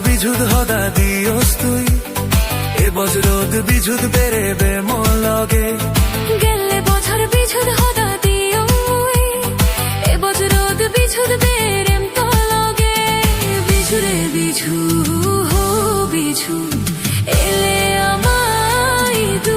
বিঝুদ হদা দিওস তুই এ বজরদ বিঝুদ বেরেবে মোর লগে গেলে বছর বিছুদ হদা দিও মুই এ বজরদ বিছুদ বেরেম তো লগে বিছুরে বিছু হো বিছু এলে আমায় দু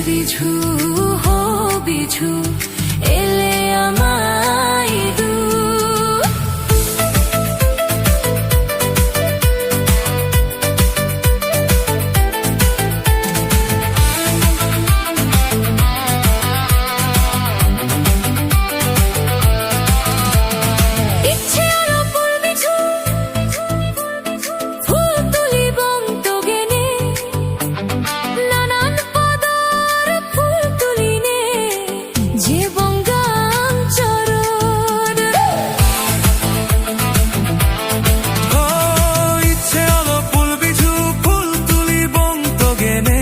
বিছু হো বিছু এলে আমায় দু ইচ্ছে আলো ফুল বিছু ফুল তুলি বং তো গেনে নানান যে বঙ্গাম চরণ ও ইচ্ছে আলো ফুল বিছু ফুল তুলি বং তো গেনে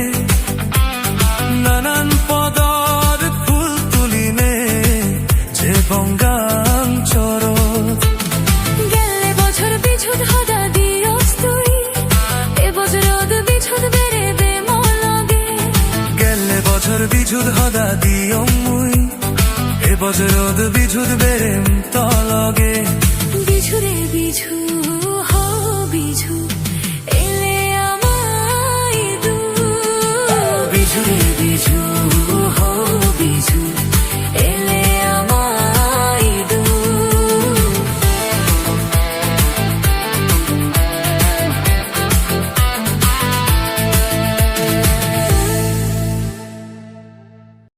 নানান পদর ফুল তুলিনে যে বঙ্গাম চরণ গেলে বছর বিছুদ হদা দিওস তুই এ বজরদ বিছুদ বেরেবে মোর লগে গেলে বছর বিছুদ হদা দিও মুই এ বজরদ বিছুদ বেরেম তো লগে বিছুরে বিছু